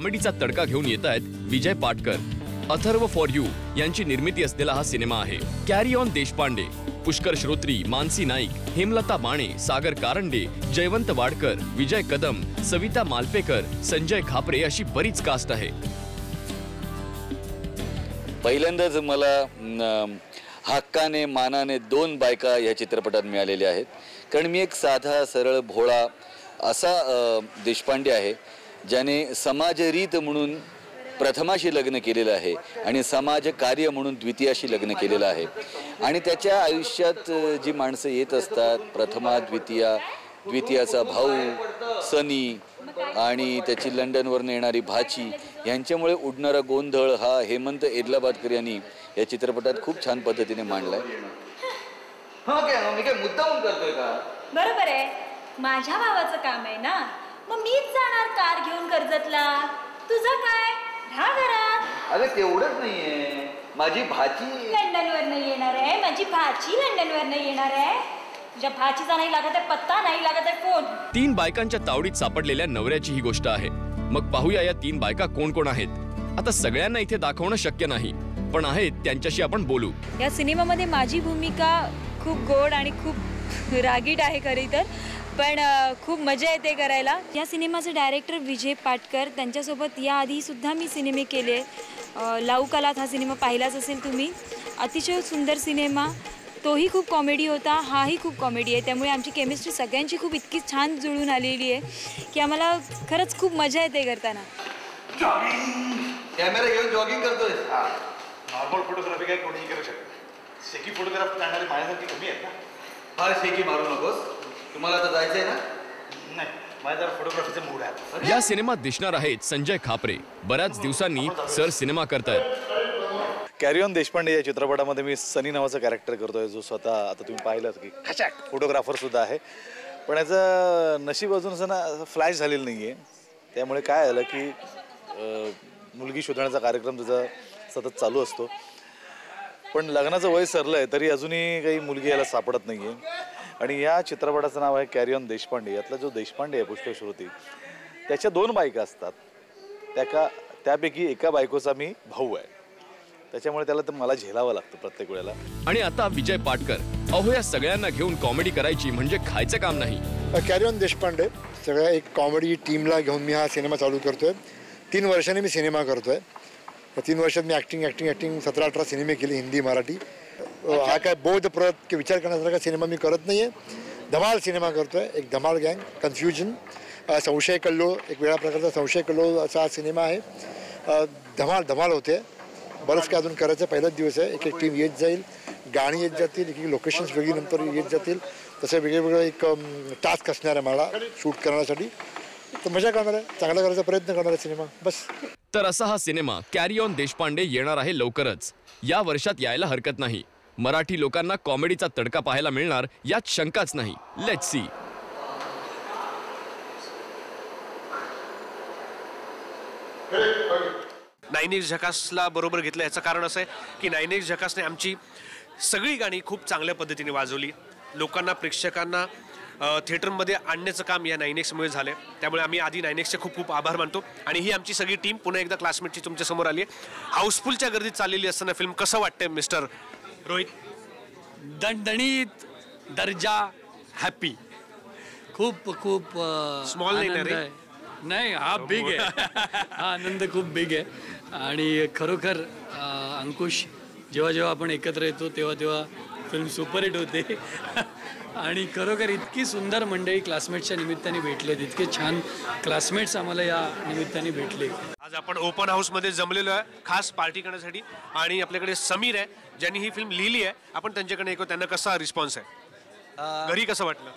कॉमेडीचा तडका घेऊन येतायत विजय Patkar. Atharva for you यांची निर्मिती असलेला हा सिनेमा आहे. कॅरी ऑन देशपांडे, पुष्कर श्रोत्री, मानसी नाईक, हेमलता बाणे, सागर कारंडे, जयवंत वाडकर, विजय कदम, सविता मालपेकर, संजय खापरे अशी बरीच कास्ट आहे. पहिल्यांदाच मला हक्काने मानाने 2 बायका या चित्रपटात मिळालेल्या आहेत. कारण मी एक साधा सरळ भोळा असा देशपांडे आहे ज्याने समाजरीत म्हणून प्रथमाशी लग्न केलेलं आहे आणि समाजकार्य म्हणून द्वितीयाशी लग्न केलेलं आहे. आणि त्याच्या आयुष्यात जी माणसं येत असतात, प्रथमा, द्वितीया, द्वितीयाचा भाऊ सनी आणि त्याची लंडनवरून येणारी भाची, यांच्यामुळे उडणारा गोंधळ हा हेमंत एदलाबादकर यांनी या चित्रपटात खूप छान पद्धतीने मांडलाय. मी काय मुद्दाम करतोय का? बरोबर आहे, माझ्या भावाचं काम आहे ना, मग मीच जाणार कार घेऊन कर्जतला. तुझं काय, राहा घरात. अगं तेवढंच नाहीये, माझी भाची लंडनवर नाही येणार आहे, माझी भाची लंडनवर नाही येणार आहे. तुझ्या भाचीचा नाही लागत आहे पत्ता, नाही लागत आहे फोन. 3 बायकांच्या तावडीत सापडलेल्या नवऱ्याची ही गोष्ट आहे. मग पाहूया या 3 बायका कोण कोण आहेत. आता सगळ्यांना इथे दाखवणं शक्य नाही, पण आहेत त्यांच्याशी आपण बोलू. या सिनेमामध्ये माझी भूमिका खूप गोड आणि खूप रागीट आहे खरी तर, पण खूप मजा येते करायला. या सिनेमाचे डायरेक्टर विजय पाटकर, त्यांच्यासोबत याआधी सुद्धा मी सिनेमे केले. लाऊ कालात हा सिनेमा पाहिलाच असेल तुम्ही. अतिशय सुंदर सिनेमा, तोही खूप कॉमेडी होता, हाही खूप कॉमेडी आहे. त्यामुळे आमची केमिस्ट्री सगळ्यांची खूप इतकी छान जुळून आलेली आहे की आम्हाला खरंच खूप मजा येते करताना. कॅमेरा घेऊन जॉगिंग करतोय. नॉर्मल फोटोग्राफी काय कोणीही करू शकतो. शेकी फोटोग्राफ करणारे माझ्यासारखी कमी आहेत ना. फार शेकी मारू नकोस. तुम्हाला आता जायचंय ना? नाही, माझ्या जरा फोटोग्राफीचा मूड आहे. या सिनेमात दिसणार आहेत संजय खापरे. बऱ्याच दिवसांनी सर सिनेमा करतायत. कॅरी ऑन देशपांडे या चित्रपटामध्ये मी सनी नावाचा कॅरेक्टर करतोय, जो स्वतः आता तुम्ही पाहिलं की खचाक फोटोग्राफर सुद्धा आहे. पण याचं नशीब अजून असं ना फ्लॅश झालेलं नाही आहे. त्यामुळे काय झालं की मुलगी शोधण्याचा कार्यक्रम त्याचा सतत चालू असतो. पण लग्नाचं वय सरलं आहे तरी अजूनही काही मुलगी याला सापडत नाही आहे. आणि या चित्रपटाचं नाव आहे कॅरी ऑन देशपांडे. यातला जो देशपांडे आहे पुष्कर श्रोती, त्याच्या 2 बायका असतात. त्यापैकी एका बायकोचा मी भाऊ आहे. त्याच्यामुळे त्याला तर मला झेलावं लागतं प्रत्येक वेळेला. आणि आता विजय पाटकर. अहो, या सगळ्यांना घेऊन कॉमेडी करायची म्हणजे खायचं काम नाही. कॅरी ऑन देशपांडे सगळ्या एक कॉमेडी टीमला घेऊन मी हा सिनेमा चालू करतोय. 3 वर्षांनी मी सिनेमा करतोय. या 3 वर्षात मी ॲक्टिंग 17-18 सिनेमे केले, हिंदी मराठी. हा काय बोधप्रद विचार करण्यासारखा सिनेमा मी करत नाही आहे. धमाल सिनेमा करतोय, एक धमाल गँग, कन्फ्युजन, संशय कल्लोळ, एक वेगळ्या प्रकारचा संशय कल्लोळ असा हा सिनेमा आहे. धमाल होते. बरंच काय अजून करायचं, पहिलाच दिवस आहे. एक टीम येत जाईल, गाणी येत जातील, एक लोकेशन्स वेगळी नंतर येत जातील. तसं वेगवेगळं एक टास्क असणार आहे मला शूट करण्यासाठी. तर मजा करणार आहे, चांगला करायचा प्रयत्न करणार आहे सिनेमा, बस. तर असा हा सिनेमा कॅरी ऑन देशपांडे येणार आहे लवकरच. या वर्षात यायला हरकत नाही. मराठी लोकांना कॉमेडीचा तडका पाहायला मिळणार यात शंकाच नाही. Let's see. नाईन एक्स झकासला बरोबर घेतलं. याचं कारण असं आहे की नाईन एक्स झकासने आमची सगळी गाणी खूप चांगल्या पद्धतीने वाजवली. लोकांना, प्रेक्षकांना थिएटरमध्ये आणण्याचं काम या नाईन एक्समुळे झालं. त्यामुळे आम्ही आधी नाईन एक्सचे खूप खूप आभार मानतो. आणि ही आमची सगळी टीम पुन्हा एकदा क्लासमेटची तुमच्यासमोर आली आहे. हाऊसफुलच्या गर्दीत चाललेली असताना फिल्म कसं वाटतंय मिस्टर रोहित? दणदणीत, दर्जा, हॅपी. खूप खूप स्मॉल नाही, हा बिग आहे. हा आनंद खूप बिग आहे. आणि खरोखर अंकुश, जेव्हा आपण एकत्र येतो तेव्हा फिल्म सुपरहिट होते. आणि खरोखर इतकी सुंदर मंडळी क्लासमेट्सच्या निमित्ताने भेटले, इतके छान क्लासमेट्स आम्हाला या निमित्ताने भेटले. आज आपण ओपन हाऊसमध्ये जमलेलो आहे खास पार्टी करण्यासाठी. आणि आपल्याकडे समीर आहे ज्यांनी ही फिल्म लिहिली आहे. आपण त्यांच्याकडे ऐकू, त्यांना कसा रिस्पॉन्स आहे? घरी कसं वाटलं?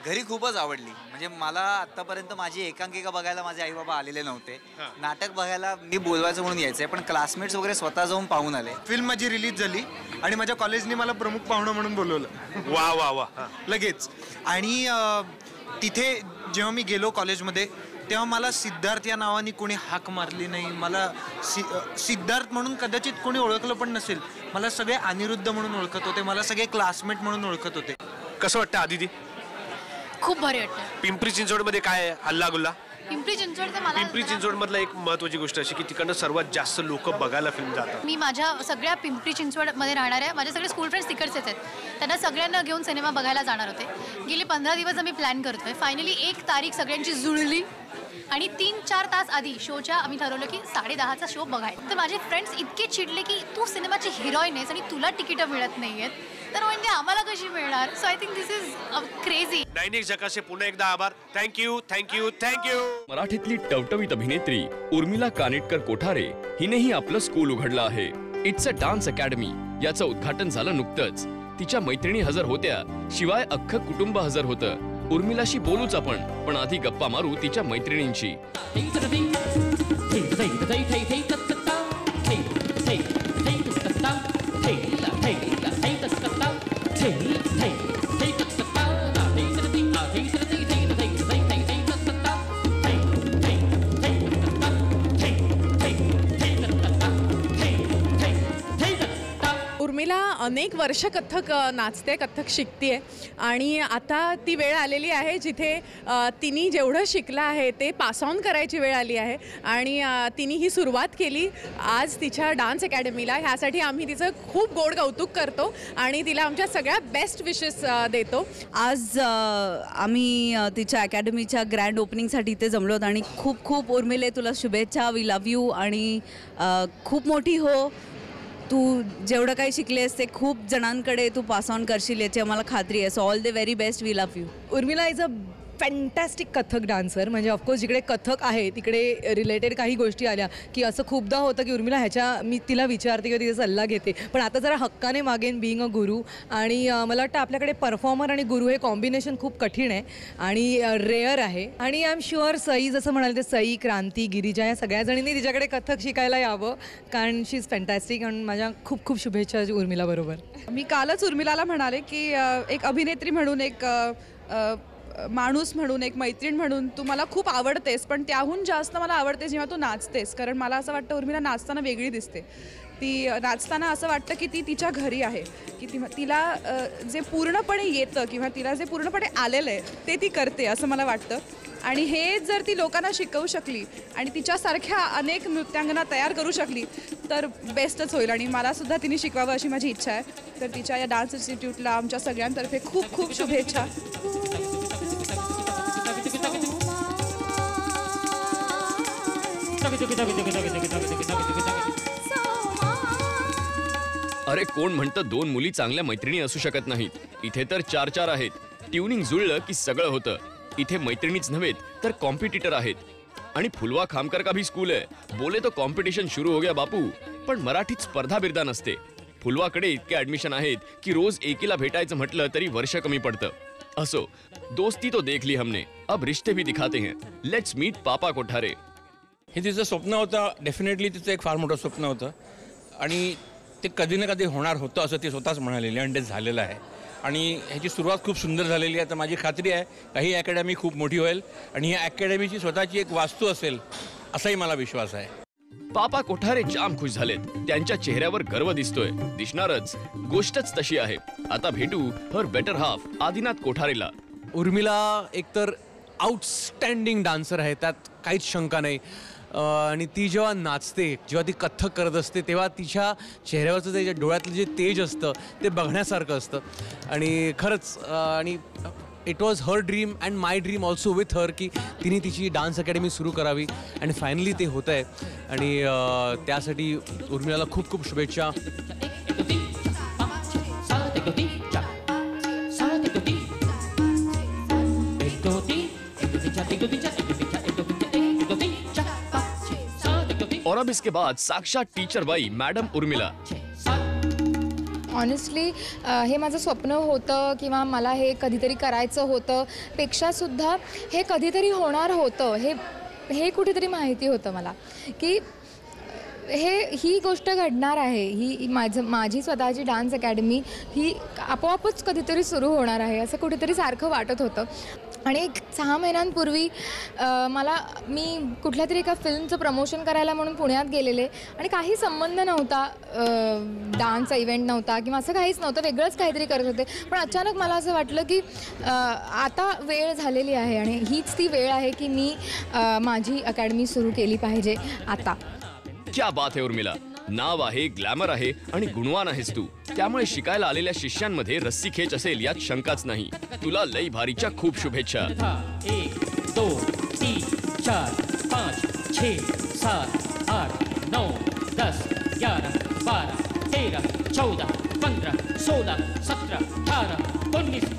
घरी खूपच आवडली. म्हणजे मला आतापर्यंत माझी एकांकिका बघायला माझे आई बाबा आलेले नव्हते. नाटक बघायला मी बोलवायचं म्हणून यायचंय, पण क्लासमेट्स वगैरे स्वतः जाऊन पाहून आले. फिल्म माझी रिलीज झाली आणि माझ्या कॉलेजने मला प्रमुख पाहुणा म्हणून बोलवलं. वा वा वा. लगेच. आणि तिथे जेव्हा मी गेलो कॉलेजमध्ये तेव्हा मला सिद्धार्थ या नावाने कोणी हाक मारली नाही. मला सिद्धार्थ म्हणून कदाचित कोणी ओळखलं पण नसेल. मला सगळे अनिरुद्ध म्हणून ओळखत होते, मला सगळे क्लासमेट म्हणून ओळखत होते. कसं वाटतं आदिती? खूप भारी वाटतं. पिंपरी चिंचवडमध्ये काय हल्ला गुल्ला? पिंपरी चिंचवड तर मला पिंपरी चिंचवडमधला एक महत्त्वाची गोष्ट अशी की तिकडनं सर्वात जास्त लोक बघायला फिल्म जातात. मी माझ्या सगळ्या पिंपरी चिंचवडमध्ये राहणाऱ्या माझे सगळे स्कूल फ्रेंड्स तिकडचेच आहेत. त्यांना सगळ्यांना घेऊन सिनेमा बघायला जाणार होते. गेले 15 दिवस आम्ही प्लॅन करतोय. फायनली 1 तारीख सगळ्यांची जुळली आणि 3-4 तास आधी शोच्या आम्ही ठरवलं की 10:30चा शो बघायचा. तर माझे फ्रेंड्स इतके चिडले की तू सिनेमाची हिरोईन आहेस आणि तुला तिकीटं मिळत नाही आहेत, तर म्हणजे आम्हाला कशी मिळणार. So I think this is crazy. Nine X झकासचे पुन्हा एकदा आभार. Thank you thank you thank you. मराठीतली टवटवीत अभिनेत्री उर्मिला कानिटकर कोठारे हिनेही आपलं स्कूल उघडलं आहे. It's a dance academy. याचं उद्घाटन झालं नुकतंच. तिच्या मैत्रिणी हजर होत्या, शिवाय अख्खं कुटुंब हजर होतं. उर्मिलाशी बोलूच आपण, पण आधी गप्पा मारू तिच्या मैत्रिणींशी. उर्मिला अनेक वर्ष कथ्थक नाचते, कथ्थक शिकते आणि आता ती वेळ आलेली आहे जिथे तिने जेवढं शिकलं आहे ते पास ऑन करायची वेळ आली आहे आणि तिने ही सुरुवात केली आज तिच्या डान्स अकॅडमीला. ह्यासाठी आम्ही तिचं खूप गोड कौतुक करतो आणि तिला आमच्या सगळ्या बेस्ट विशेस देतो. आज आम्ही तिच्या अकॅडमीच्या ग्रँड ओपनिंगसाठी इथे जमलो होतो आणि खूप खूप उर्मिले तुला शुभेच्छा. वी लव्ह यू आणि खूप मोठी हो. तू जेवढं काही शिकलेस ते खूप जणांकडे तू पास ऑन करशील याची आम्हाला खात्री आहे. So all the very best. We love you. Urmila is a fantastic Kathak dancer. म्हणजे ऑफकोर्स जिकडे कथक आहे तिकडे रिलेटेड काही गोष्टी आल्या की असं खूपदा होतं की उर्मिला मी तिला विचारते किंवा तिचा सल्ला घेते, पण आता जरा हक्काने मागेन बिईंग अ गुरु. आणि मला वाटतं आपल्याकडे परफॉर्मर आणि गुरु हे कॉम्बिनेशन खूप कठीण आहे आणि रेअर आहे. आणि आय एम शुअर सई जसं म्हणाले ते सई, क्रांती, गिरिजा या सगळ्या जणींनी तिच्याकडे कथक शिकायला यावं, कारण शी इज फॅन्टॅस्टिक. आणि माझ्या खूप खूप शुभेच्छा उर्मिला बरोबर. मी कालच उर्मिलाला म्हणाले की एक अभिनेत्री म्हणून, एक माणूस म्हणून, एक मैत्रीण म्हणून तू मला खूप आवडतेस, पण त्याहून जास्त मला आवडते जेव्हा तू नाचतेस. कारण मला असं वाटतं उर्मिला नाचताना वेगळी दिसते. ती नाचताना असं वाटतं की ती तिच्या घरी आहे, की तिला जे पूर्णपणे येतं किंवा तिला जे पूर्णपणे आलेलं आहे ते ती करते असं मला वाटतं. आणि हे जर ती लोकांना शिकवू शकली आणि तिच्यासारख्या अनेक नृत्यांगना तयार करू शकली तर बेस्टच होईल. आणि मलासुद्धा तिने शिकवावं अशी माझी इच्छा आहे. तर तिच्या या डान्स इन्स्टिट्यूटला आमच्या सगळ्यांतर्फे खूप खूप शुभेच्छा. अरे कोण म्हणतं 2 मुली चांगल्या मैत्रिणी असू शकत नाहीत. इथे तर 4 आहेत. ट्युनिंग जुळलं की सगळं होतं. इथे मैत्रिणीच नव्हेत तर कॉम्पिटिटर आहेत. आणि फुलवा खामकर का भी स्कूल है. बोले तो कॉम्पिटिशन शुरू हो गया बापू. पण मराठीत स्पर्धा बिर्धा नसते. फुलवाकडे इतके ऍडमिशन आहेत की रोज एकीला भेटायचं म्हटलं तरी वर्ष कमी पडतं. असो, दोस्ती तो देख ली हमने, अब रिश्ते भी दिखाते हैं. लेट्स मीट पापा कोठारे. हे तिचं स्वप्न होतं. डेफिनेटली तिचं एक फार मोठं स्वप्न होतं आणि ते कधी ना कधी होणार होतं असं ती स्वतःच म्हणालेली आणि ते झालेलं आहे. आणि ह्याची सुरुवात खूप सुंदर झालेली आहे. तर माझी खात्री आहे काही अकॅडमी खूप मोठी होईल आणि या अकॅडमीची स्वतःची एक वास्तू असेल असाही मला विश्वास आहे. पापा कोठारे जाम खुश झालेत. त्यांच्या चेहऱ्यावर गर्व दिसतोय. दिसणारच. गोष्टच तशी आहे. आता भेटू हर बेटर हाफ आदिनाथ कोठारेला. उर्मिला एकतर आउटस्टँडिंग डान्सर आहे, त्यात काहीच शंका नाही. आणि ती जेव्हा नाचते, जेव्हा ती कथ्थक करत असते तेव्हा तिच्या चेहऱ्यावरचं जे डोळ्यातलं जे तेज असतं ते बघण्यासारखं असतं. आणि खरंच आणि it was her dream and my dream also with her की तिने तिची डान्स अकॅडमी सुरू करावी आणि फायनली ते होतं आहे. आणि त्यासाठी उर्मिलाला खूप खूप शुभेच्छा. और अब इसके बाद साक्षात टीचर बाई मॅडम उर्मिला. ऑनेस्टली हे माझं स्वप्न होतं किंवा मला हे कधीतरी करायचं होतं पेक्षासुद्धा हे कधीतरी होणार होतं हे कुठेतरी माहिती होतं मला की ही गोष्ट घडणार आहे, ही माझी स्वतःची डान्स अकॅडमी ही आपोआपच कधीतरी सुरू होणार आहे असं कुठेतरी सारखं वाटत होतं. आणि एक 6 महिन्यांपूर्वी मी कुठल्या तरी एका फिल्मचं प्रमोशन करायला म्हणून पुण्यात गेलेले आणि काही संबंध नव्हता, डान्सचा इव्हेंट नव्हता किंवा असं काहीच नव्हतं, वेगळंच काहीतरी करत होते. पण अचानक मला असं वाटलं की आता वेळ झालेली आहे आणि हीच ती वेळ आहे की मी माझी अकॅडमी सुरू केली पाहिजे आता. क्या बात है उर्मिला, नाव आहे, ग्लॅमर आहे आणि गुणवान आहेस तू, त्यामुळे शिकायला आलेल्या शिष्यांमध्ये रस्सीखेच असेल यात शंकाच नाही. तुला लई भारीच्या खूप शुभेच्छा. 1 2 3 4 5 6 7 8 9 10 11 12 13 14 15 16 17 18 19